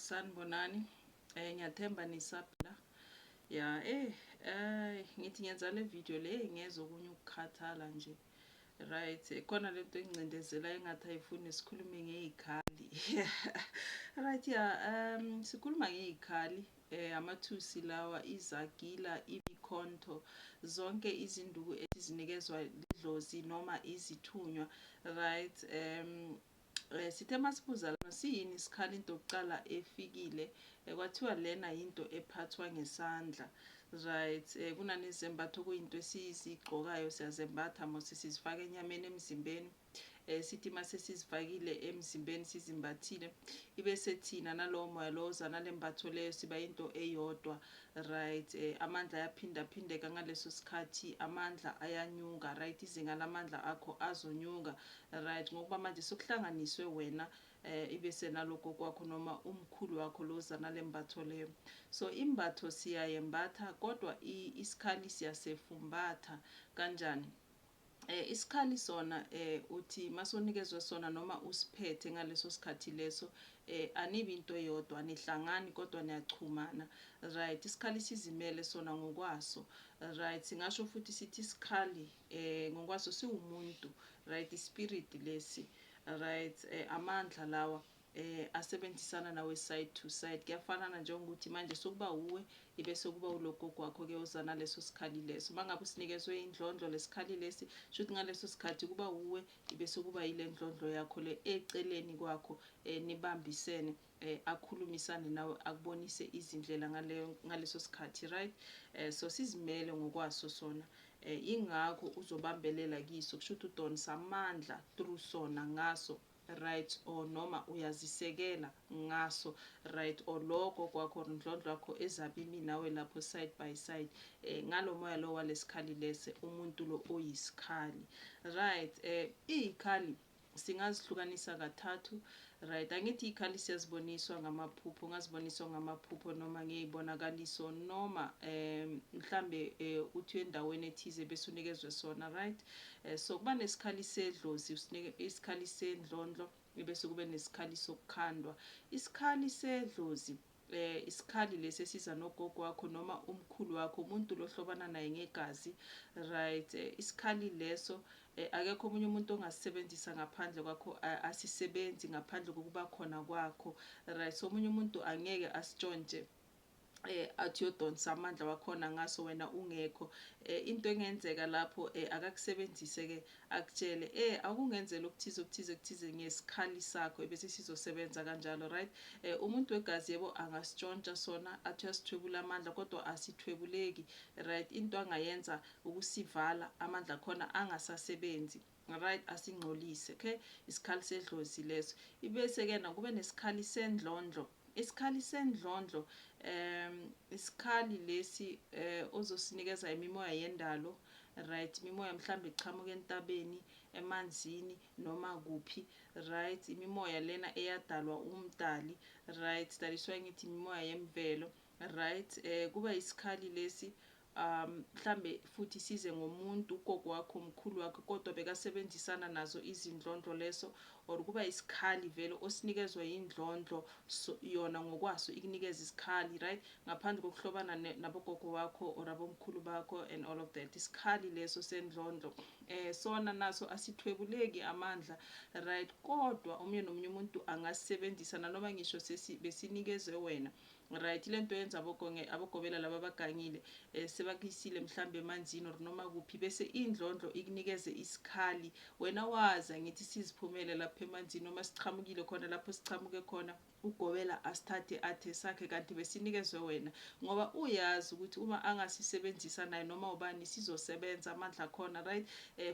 Sanibonani. Ngiyathemba nisaphila. Ya, ngithi ngenza le video le ngeze okunye ukukhathala nje. Right, khona lento engcindezela engathi ayifuni sikhulume ngezikhali. Right, ya, sikhuluma ngezikhali, amathusi lawa, izagila, ibikhonto, zonke izinduku ezinikezwa idlozi noma izithunywa. Right, sithe masibuza lana siyini isikhali into yokucala efikile, kwathiwa lena into ephathwa ngesandla. Right, kunanezembatho kuyinto esizigqokayo siyazembatha mose sizifaka enyameni emzimbeni. Sithi mase sizifakile emzimbeni sizimbathile ibese thina nalowo moya lo oza nalembatho leyo siba into eyodwa. Right, amandla ayaphindaphindeka ngaleso sikhathi, amandla ayanyuka. Right, izinga lamandla akho azonyuka. Right, ngokuba manje sokuhlanganiswe wena ibese naloko kwakho noma umkhulu wakho loza nalembatho leyo. So imbatho siyayembatha kodwa isikhali siyasefumbatha. Kanjani? Isikhali sona uthi masonikezwe sona noma usiphethe ngaleso sikhathi leso, anibi into eyodwa, anihlangani kodwa niyachumana. Right, isikhali sizimele sona ngokwaso. Right, singasho futhi sithi isikhali ngokwaso siwumuntu. Right, ispirit lesi. Right, amandla lawa asebenzisana nawe side to side. Kuyafanana njengokuthi manje sokuba uwe ibese kuba ulogo kwakho ke uzana leso sikhali leso. Mangabe usinikezwe indlondlo lesikhali lesi, shuthi ngaleso sikhathi kuba uwe ibese kuba ile ndlondlo yakho le eceleni kwakho, nibambisene, akhulumisane nawe akubonise izindlela ngaleso sikhathi. Right, so sizimele ngokwaso sona. Ingakho uzobambelela kiso, kushuthi udonsa amandla through sona ngaso. Right, or noma uyazisekela ngaso. Right, or lokho kwakho ndlondlo yakho ezabimi nawe lapho side by side, ngalo moya lo walesikhali lese umuntu lo oyisikhali. Right, izikhali singazihlukanisa kathathu. Right, angithi izikhali siyaziboniswa ngamaphupho, ungaziboniswa ngamaphupho noma ngezibonakaliso noma mhlambe uthi endaweni ethize bese unikezwe sona. Right, so kuba nesikhali sedlozi, isikhali sendlondlo bese kube nesikhali sokukhandwa. Isikhali sedlozi isikhali lesi esiza nogogo wakho noma umkhulu wakho, umuntu lohlobana naye ngegazi. Right, isikhali leso akekho omunye umuntu ongasebenzisa ngaphandle kwakho, asisebenzi ngaphandle kokuba khona kwakho. Right, so omunye umuntu angeke asitshontshe athi uyodonsa amandla wakhona ngaso wena ungekho. Into engenzeka lapho akakusebenzise ke akutshele akungenzela okuthize ngesikhali sakho ebese sizosebenza kanjalo. Right, umuntu wegazi yebo angasitshontsha sona athi uyasithwebula amandla kodwa asithwebuleki. Right, into angayenza ukusivala amandla khona angasasebenzi. Right, asingcolise. Okay, isikhali sedlozi leso. Ibese ke kube nesikhali sendlondlo. Isikhali sendlondlo isikhali lesi ozosinikeza imimoya yendalo. Right, imimoya mhlambe ichamuka entabeni, emanzini noma kuphi. Right, imimoya lena eyadalwa umdali. Right, sidaliswa ngithi imimoya yemvelo. Right, kuba isikhali lesi mhlambe futhi size ngomuntu ugogo wakho umkhulu wakho kodwa bekasebenzisana nazo izindlondlo leso, or kuba isikhali vele osinikezwe indlondlo yona ngokwaso ikunikeza isikhali. Right, ngaphandle kokuhlobana nabogogo wakho or abomkhulu bakho and all of that. Isikhali leso sendlondlo sona naso asithwebuleki amandla. Right, kodwa omunye nomunye umuntu angasebenzisa noma ngisho besinikezwe wena. Right, lento yenza abogobela laba abagangile sebakuyisile mhlambe emanzini or noma kuphi bese indlondlo ikunikeze isikhali wena waza ngithi siziphumele lapha emanzini noma sichamukile khona lapho sichamuke khona, ugobela asithathe athe sakhe kanti besinikezwe wena ngoba uyazi ukuthi uma angasisebenzisa naye noma ubani sizosebenza amandla khona. Right,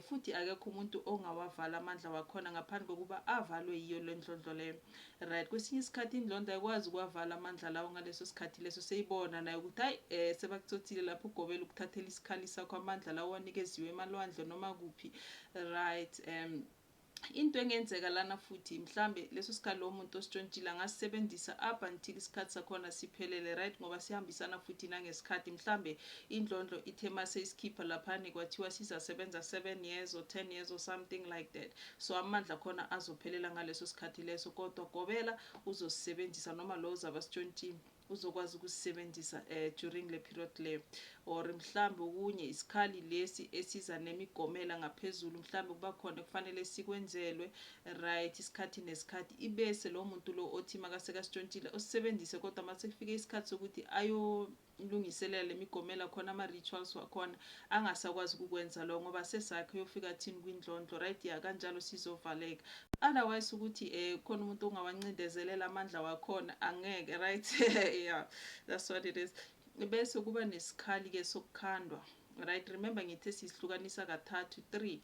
futhi akekho umuntu ongawavala amandla wakhona ngaphandle kokuba avalwe yiyo le ndlondlo leyo. Right, kwesinye isikhathi indlondlo ayikwazi ukuwavala amandla lawo ngaleso sikhathi leso, seyibona naye ukuthi hayi sebakuthothile lapho ugobela ukuthathela isikhali sakho amandla lawo wanikeziwe emalwandle noma kuphi. Right, into engenzeka lana futhi mhlambe leso sikhathi lo muntu ositshontshile angasisebenzisa up until isikhathi sakhona siphelele, right, ngoba sihambisana futhi nangesikhathi. Mhlambe indlondlo ithe mase isikhipha laphani kwathiwa sizasebenza 7 years or 10 years or something like that, so amandla khona azophelela ngaleso sikhathi leso, kodwa gobela uzosisebenzisa noma lo uzabe asitshontshile uzokwazi ukusisebenzisa during le period le. Or mhlambe okunye isikhali lesi esiza nemigomela ngaphezulu, mhlambe kuba khona kufanele sikwenzelwe, right, isikhathi nesikhathi, ibese lo muntu lo othi makasekasitshontshile osisebenzise, kodwa mase kufike isikhathi sokuthi ayolungiselela le migomela khona ama-rituals wakhona angasakwazi ukukwenza lo ngoba sesakhe uyofika thini kwindlondlo, right, ya kanjalo sizovaleka. Otherwise ukuthi khona umuntu ongawancindezelela amandla wakhona angeke, right. Yeah, that's what it is. Bese kuba nesikhali-ke sokukhandwa, right, remember ngithe sisihlukanisa kathathu 3.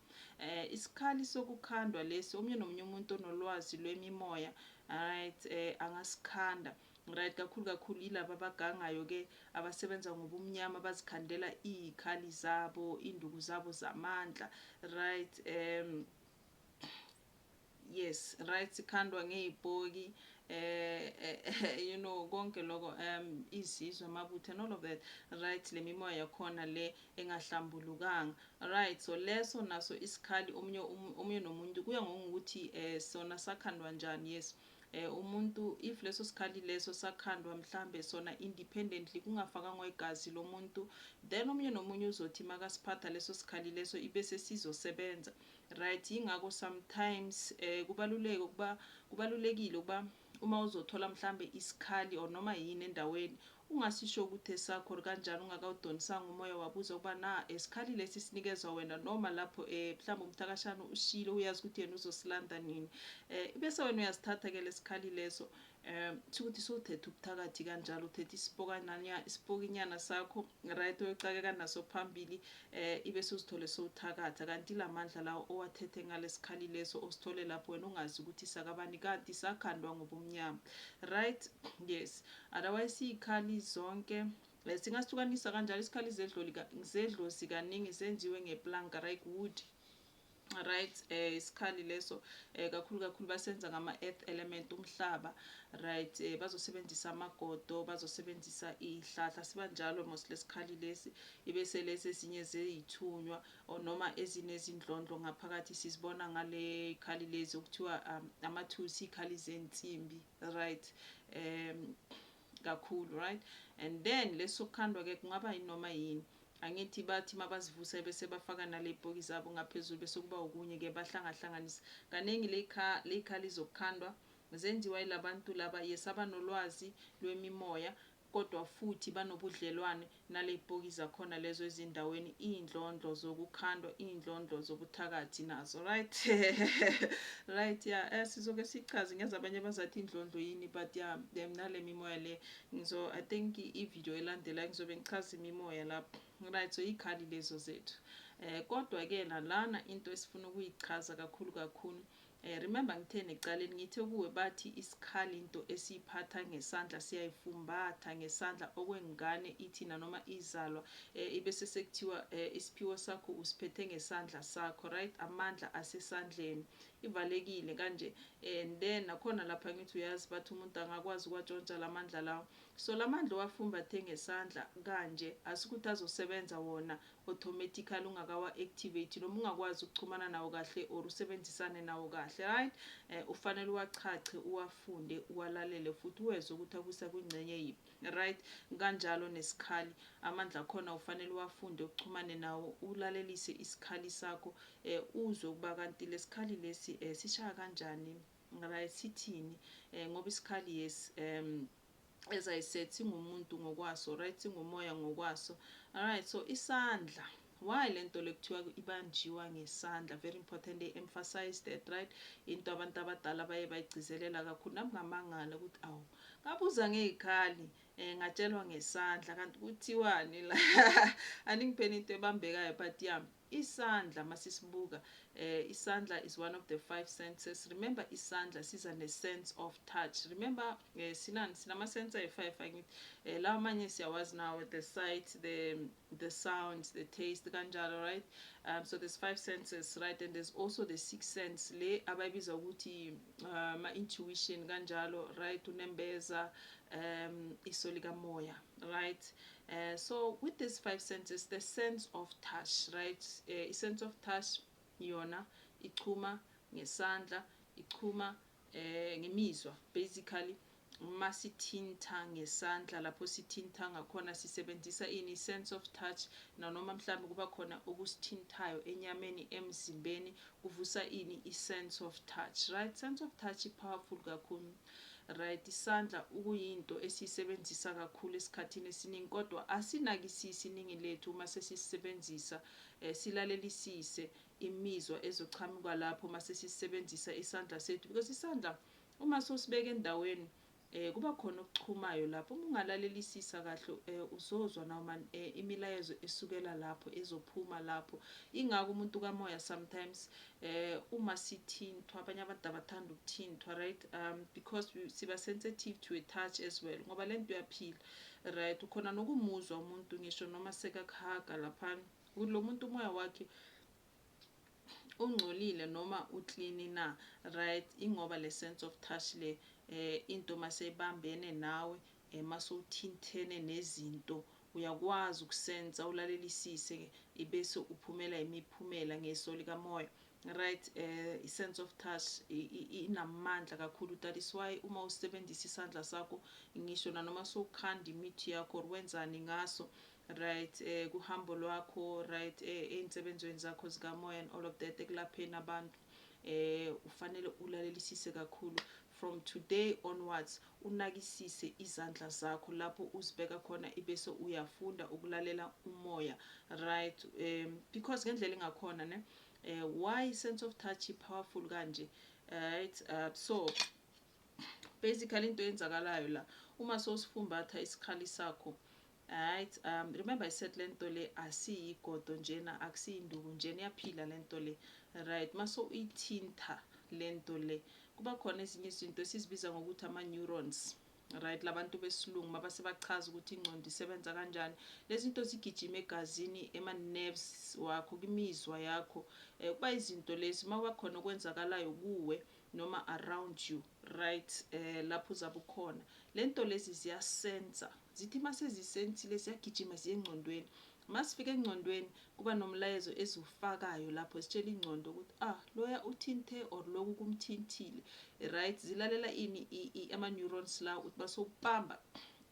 Isikhali sokukhandwa lesi omunye nomunye umuntu onolwazi lwemimoya, right, angasikhanda, right, kakhulu ilaba abagangayo-ke abasebenza ngobumnyama bazikhandela iyikhali zabo, induku zabo zamandla, right. Yes, right, sikhandwa ngey'poki, you know, konke lokho, izizwe, amabutho and all of that, right, le mimoya yakhona le engahlambulukanga, right. So leso naso isikhali omunye nomuntu kuya ngokuthi sona sakhandwa njani. Yes, umuntu if leso sikhali leso sakhandwa mhlambe sona independently kungafakangwa igazi lo muntu, then omunye nomunye uzothi makasiphatha leso sikhali leso ibese sizosebenza, right. Ingakho sometimes kubalulekile ukuba uma uzothola mhlambe isikhali or noma yini endaweni ungasisho ukuthi esakho kanjani ungakawudonisanga umoya wabuza ukuba na esikhali lesi sinikezwa wena, noma lapho mhlambe umthakashana ushilo uyazi ukuthi yena uzosilanda nini, bese wena uyasithatha-ke lesikhali leso, ukuthi sowuthethe ubuthakathi kanjalo, uthethe isipokinyana sakho, right, oyocakeka naso phambili, ibese uzithole sowuthakatha, kanti lamandla lawo owathethe ngalesikhali leso osithole lapho wena ungazi ukuthi sakabani kanti sakhandwa ngobumnyama, right. Yes, otherwise iyikhali zonke singasihlukanisa kanjalo. Isikhali zedlozi kaningi zenziwe ngeplanka, right, wood, right. Isikhali leso kakhulu basenza ngama-earth element, umhlaba, right. Bazosebenzisa amagodo, bazosebenzisa ihlahla, sibanjalo most lesikhali lesi, ibese lesi ezinye zeyithunywa or noma ezinezindlondlo ngaphakathi sizibona ngale khali lezi okuthiwa amathusi, ikhali zensimbi, right. Kakhulu, right. And then lesokhandwa-ke kungaba yinoma yini, angithi bathi mabazivusa bese bafaka nale bhoki zabo ngaphezulu bese kuba okunye-ke bahlangahlanganisa kaningi ley'khali zokukhandwa zenziwa yilabantu laba, yes, abanolwazi lwemimoya, kodwa futhi banobudlelwane naley'bhoki zakhona lezo ezindaweni, iy'ndlondlo zokukhandwa, iy'ndlondlo zobuthakathi nazo, right. Right, yeah. Sizoke sichaze ngeza abanye bazathi indlondlo yini, but yeah, nale mimoya le I think i-video elandelayo ngizobe ngichaza imimoya lapho, right. So ikhali lezo zethu, kodwa-ke nalana into esifuna ukuyichaza kakhulu, remember ngitheni ekuqaleni ngithe kuwe bathi isikhali into esiyiphatha ngesandla, siyayifumbatha ngesandla okwengane ithina noma izalwa, ibese sekuthiwa isiphiwo sakho usiphethe ngesandla sakho, right, amandla asesandleni, ivalekile kanje. And then nakhona lapha ngithi uyazi bathi umuntu angakwazi ukwatshontsha lamandla lawo, so lamandla owafumbathe ngesandla kanje asikuthi azosebenza wona automatically ungakawa-activate noma ungakwazi ukuchumana nawo kahle or usebenzisane nawo kahle, right. Ufanele uwachache, uwafunde, uwalalele futhi uweze ukuthi akusa kwingxenye yiphi, right. Kanjalo nesikhali amandla akhona ufanele uwafunde, uchumane nawo, ulalelise isikhali sakho, uzwe ukuba kanti lesikhali lesi sishaya kanjani, right, sithini, ngoba isikhali yes, as I said, singumuntu ngokwaso, right, singumoya ngokwaso, alright. So isandla, why lento lekuthiwa ibanjiwa ngesandla, very important they emphasize that, right. Into abantu abadala baye bayigcizelela kakhulu, nami ngamangala ukuthi awu ngabuza ngey'khali ngatshelwa ngesandla kanti kuthiwani la. Aningipeni into ebambekayo, but yeah, isandla masisibuka isandla is one of the 5 senses. Remember isandla siza ne-sense of touch. Remember sinama-sense ayi-5 angithi lawa manye siyawazi nawo, the sight, the sound, the taste kanjalo, right? So there's 5 senses, right? And there's also the 6th sense le abayibiza ukuthi ma-intuition kanjalo, right? Unembeza, iso likamoya, right? So with these 5 senses, the sense of touch, right? Sense of touch yona ichuma ngesandla, ichuma ngemizwa. Basically masithinta ngesandla, lapho sithinta ngakhona sisebenzisa ini sense of touch, nanoma mhlawumbe kuba khona okusithintayo enyameni, emzimbeni, kuvusa ini i-sense of touch, right? Sense of touch i-powerful kakhulu, right? Isandla ukuyinto esiyisebenzisa kakhulu esikhathini esiningi, kodwa asinakisisi iningi lethu uma sesisebenzisa, silalelisise imizwa ezochamuka lapho uma sesisebenzisa isandla sethu, because isandla uma sosibeka endaweni kuba khona okuchumayo lapho. Uma ungalalelisisa kahle uzozwa noma imilayezo esukela lapho ezophuma lapho. Ingako umuntu kamoya sometimes uma sithintwa, abanye abantu abathanda ukuthintwa, right? Because siba sensitive to a touch as well, ngoba lento uyaphila, right? Ukhona nokumuzwa umuntu ngisho noma sekakhaga laphana lo muntu umoya wakhe ungcolile noma uclean na, right? Ingoba le sense of touch le into masebambene nawe, masowuthinthene nezinto, uyakwazi ukusensa, ulalelisise, ibese uphumela imiphumela ngeso likamoya, right? I-sense of touch inamandla kakhulu. That is why uma usebenzisa isandla sakho, ngisho nanoma sowukhanda imithi yakho or wenzani ngaso, right? Kuhambo lwakho, right? Ey'nsebenzweni zakho zikamoya and all of that, ekulapheni abantu, ufanele ulalelisise kakhulu. From today onwards unakisise izandla zakho lapho uzibeka khona, ibese uyafunda ukulalela umoya, right? Because ngendlela engakhona ne why sense of touch powerful kanje, right? So basically into eyenzakalayo la uma sosifumbatha isikhali sakho, right? Remember I said lento le asiyigodo njena, akusiyinduku njena, iyaphila lento le, right? Maso uyithinta lento le kuba khona ezinye izinto esizibiza ngokuthi ama-neurons, right? Labantu besilungu mabase bachaza ukuthi ingqondo isebenza kanjani. Lezi zinto zigijima egazini, ema-nerves wakho, kwimizwa yakho, kuba izinto lezi makuba khona okwenzakalayo kuwe noma around you, right? Lapho uzabe ukhona lento lezi ziyasensa, zithi mase zisensile ziyagijima ziye engqondweni. Masifika engqondweni kuba nomlayezo eziwufakayo lapho sitshela ingqondo ukuthi loya uthinte or lokhu kumthintile, right? Zilalela ini ama-neurons lawo ukuthi basowubamba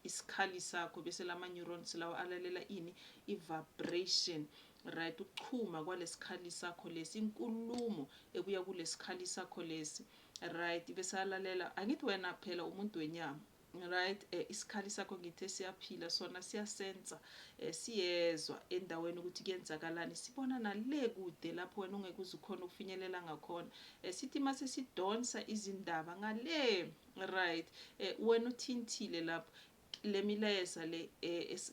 isikhali sakho, bese lama-neurons lawo alalela ini i-vibration, right? Ukuchuma kwalesikhali sakho lesi, inkulumo ebuya kulesikhali sakho lesi, right? Bese alalela, angithi wena phela umuntu wenyama, right? Isikhali sakho ngithe siyaphila sona, siyasensa, siyezwa endaweni ukuthi kuyenzakalani, sibona nale kude lapho wena ungeke uzukhona ukufinyelela ngakhona. Sithi mase sidonsa izindaba ngale, right? Wena uthintile lapho, le milayeza le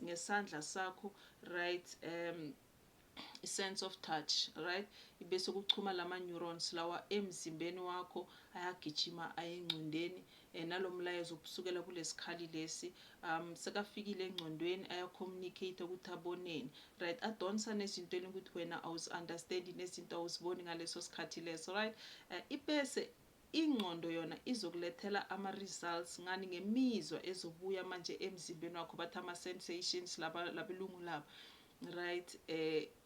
ngesandla sakho, right? Sense of touch, right? Ibese kuchuma lama-neurons lawa emzimbeni wakho, ayagijima ayengqondweni, nalomlayezo ukusukela kulesikhali lesi sekafikile engqondweni, aya-communicate ukuthi aboneni, right? Adonsa nezintweni ukuthi wena awuzi-understandi, nezinto awuziboni ngaleso sikhathi leso, right? Ibese ingqondo yona izokulethela ama-results ngani, ngemizwa ezobuya manje emzimbeni wakho, bathi ama-sensations labelungu labo, right?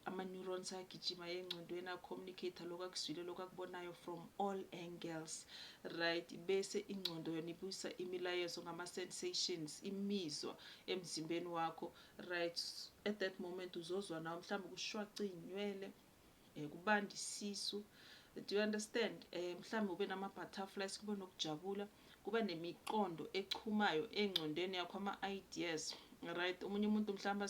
Ama-neurons ayagijima engqondweni, a-communicate lokhu akuzwile, lokhu akubonayo from all angles, right? Bese ingqondo yona ibuyisa imilayezo ngama-sensations, imizwa emzimbeni wakho, right? At that moment uzozwa nawe mhlawumbe kushwaca iy'nywele, kubanda isisu, do you understand? Mhlawumbe ube nama-butterflies, kube nokujabula, kuba nemiqondo echumayo engqondweni yakho, ama-ideas, right? Omunye umuntu mhlawumbe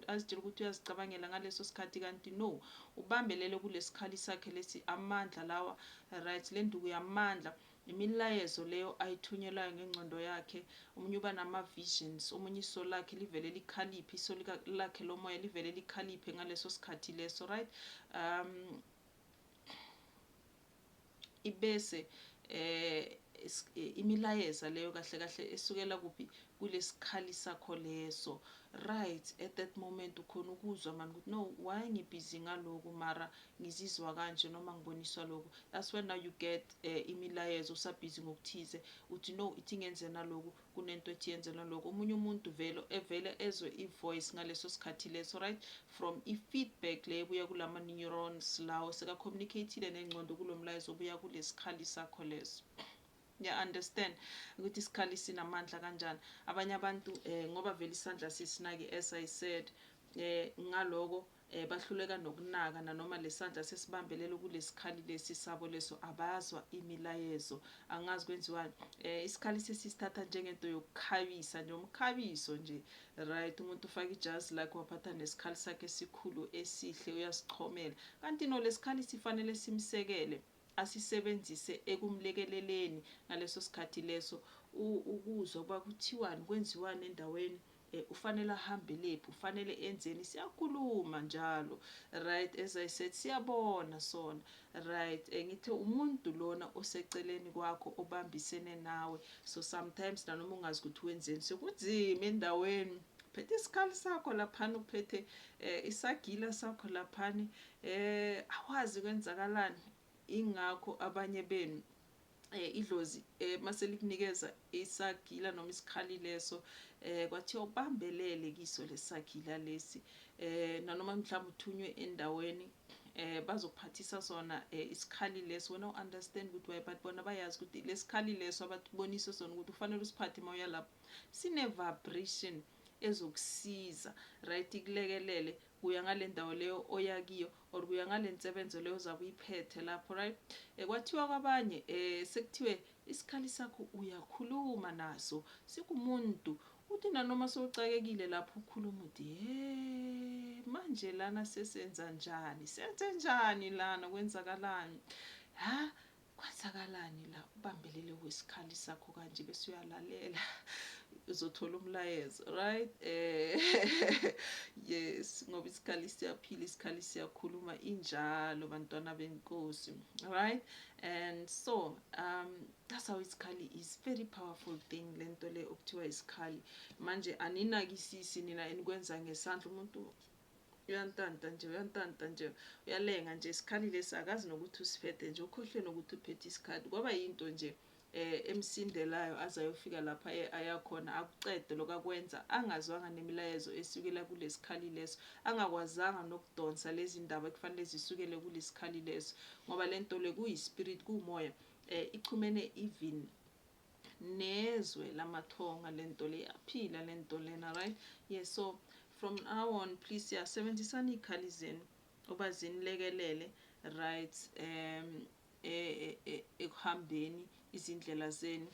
azitshela ukuthi uyazicabangela ngaleso sikhathi, kanti no, ubambelele kulesikhali sakhe lesi, amandla lawa, right? Le nduku yamandla imilayezo leyo ayithunyelayo ngengcondo yakhe. Omunye uba nama-visions, omunye iso lakhe livele likhaliphe, iso lakhe lomoya livele likhaliphe ngaleso sikhathi leso, right? Ibese imilayeza leyo kahle kahle esukela kuphi, kulesikhali sakho leso, right? At that moment ukhona ukuzwa mani ukuthi no, why ngibhizi ngaloku mara ngizizwa kanje noma ngiboniswa lokhu. That's when now you get imilayezo usabhizi ngokuthize uthi no, ithi ngenze naloku, kunento ethi yenze naloku. Omunye umuntu evele ezwe i-voice ngaleso sikhathi leso, right? From i-feedback le ebuya kulama neurons lawo seka-communicate-ile nengcondo kulo mlayezo obuya kulesikhali sakho leso. Understand ukuthi isikhali sinamandla kanjani. Abanye abantu ngoba vele isandla sisinake, as I said, ngaloko bahluleka nokunaka nanoma lesandla sesibambelele kulesikhali lesi sabo leso, abazwa imilayezo, angazi kwenziwani. Isikhali sesisithatha njengento yokukhabisa nje, umkhabiso nje, right? Umuntu ufaka ijazi lakhe waphatha nesikhali sakhe esikhulu esihle uyasichomela, kanti no lesikhali sifanele simsekele, asisebenzise ekumlekeleleni ngaleso sikhathi leso, ukuzwa ukuba kuthiwani, kwenziwani endaweni, ufanele ahambe lephi, ufanele enzeni. Siyakhuluma njalo, right? As I said, siyabona sona, right? Ngithe umuntu lona oseceleni kwakho obambisene nawe, so sometimes nanoma ungazi ukuthi wenzeni sekunzima endaweni, uphethe isikhali sakho laphana, uphethe isagila sakho laphana, awazi kwenzakalani. Ingakho abanye benu idlozi mase likunikeza isagila noma isikhali leso, kwathiwa ubambelele kiso lesagila lesi, nanoma mhlawumbe uthunywe endaweni bazokuphathisa sona isikhali leso, wena u-understand ukuthi why, but bona bayazi ukuthi lesikhali leso abatubonise sona ukuthi ufanele usiphathe uma uya lapho, sine-vibration ezokusiza, right? Ikulekelele kuya ngale ndawo leyo oya kiyo, or kuya ngale nsebenzo leyo ozabe uyiphethe lapho, right? Kwathiwa kwabanye sekuthiwe isikhali sakho uyakhuluma naso, sikumuntu uthi nanoma sowucakekile lapho ukhuluma uthi manje lana sesenza njani, senze njani lana, kwenzakalani, kwenzakalani la, ubambelele kwesikhali sakho kanje, bese uyalalela uzothola umlayezo, right? Yes, ngoba isikhali siyaphila, isikhali siyakhuluma, injalo bantwana benkosi, right? And so that's how isikhali is very powerful thing, lento le okuthiwa isikhali. Manje aninakisisi nina enikwenza ngesandla, umuntu uyantanta nje uyalenga nje, isikhali lesi akazi nokuthi usiphethe nje, ukhohlwe nokuthi uphethe isikhali, kwaba yinto nje emsindelayo azayofika lapha ayakhona akucede lokakwenza, angazwanga nemilayezo esukela kulesikhali leso, angakwazanga nokudonsa lezi ndaba ekufanele zisukele kulesikhali leso, ngoba lento le kuyispirit, kumoya, ichumene even nezwe lamathonga, lento le yaphila lento lena, right? Yes, so from now on please sebenzisani izikhali zenu oba zinilekelele, right? Ekuhambeni izindlela zenu,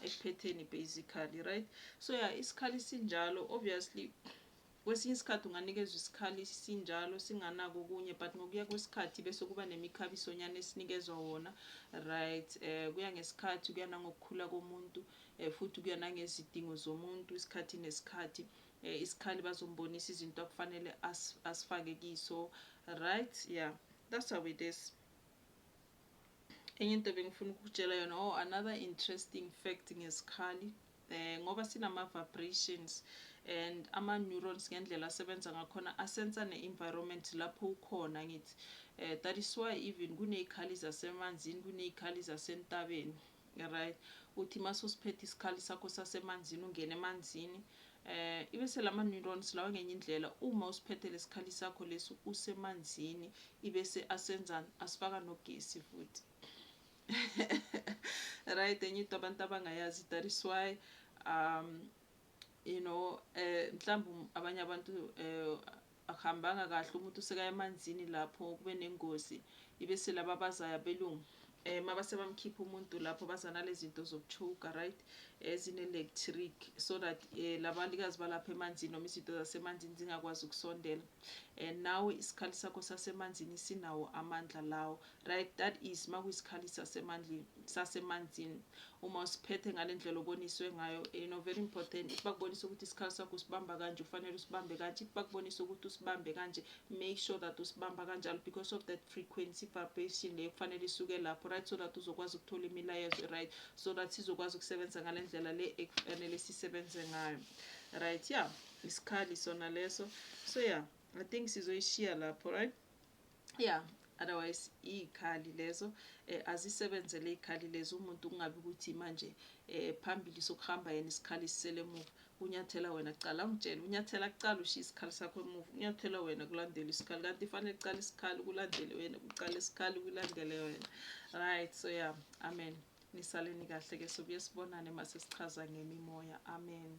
ekuphetheni basically, right? So isikhali sinjalo, obviously kwesinye isikhathi unganikezwa isikhali sinjalo singanako okunye, but ngokuya kwesikhathi bese kuba nemikhabisonyana esinikezwa wona, right? Kuya ngesikhathi, kuya nangokukhula komuntu, futhi kuya nangezidingo zomuntu, isikhathi nesikhathi, isikhali bazombonisa izinto akufanele asifake kiso, right? Yeah, that's how it is. Enye into bengifuna ukukutshela yona, another interesting fact ngesikhali, ngoba sinama-vibrations and ama-neurons ngendlela asebenza ngakhona asensa ne-environment lapho ukhona, ngithi that is why even kunezikhali zasemanzini, kunezikhali zasentabeni, right? Uthi mase usiphethe isikhali sakho sasemanzini, ungena emanzini, ibese lama-neurons lawa ngenye indlela, uma usiphethe lesikhali sakho lesi usemanzini, ibese asenzani, asifaka nogesi futhi. Right? Enye into abantu abangayazi, that is why you know, mhlawumbe abanye abantu akuhambanga kahle, umuntu usekaya emanzini lapho kube nengozi, ibese laba abazayo abelungu mabase bamkhipha umuntu lapho baza nalezi zinto zokuchuka, right? Ezine-electric, so that labalikazi balapha emanzini noma izinto zasemanzini zingakwazi ukusondela. nawe isikhali sakho sasemanzini sinawo amandla lawo, right? That is makuyisikhali sasemanzini uma usiphethe ngale ndlela oboniswe ngayo, very important. If bakubonisa ukuthi isikhali sakho usibamba kanje, ufanele usibambe kanje. If bakubonisa ukuthi usibambe kanje, make sure that usibamba kanjalo, because of that frequency vibration leyo kufanele isuke lapho, right? So that uzokwazi ukuthola imilayezo, right? So that sizokwazi ukusebenza ngale ndlela le ekufanele sisebenze ngayo, right? Yeah, isikhali sona leso. So yeah, I think sizoyishiya lapho, right? Yeah, otherwise ikhali lezo azisebenzele ikhali lezo umuntu kungabi ukuthi manje phambili sokuhamba yena isikhali sisele emuva, unyathela wena kucala. Angitshela, unyathela kucala ushiya isikhali sakho emuva, unyathela wena kulandela isikhali, kanti fanele kucala isikhali kulandele wena, kucala isikhali kulandele wena, right? So yeah, amen. Nisaleni kahle ke, sobuye sibonane mase sichaza ngemimoya. Amen.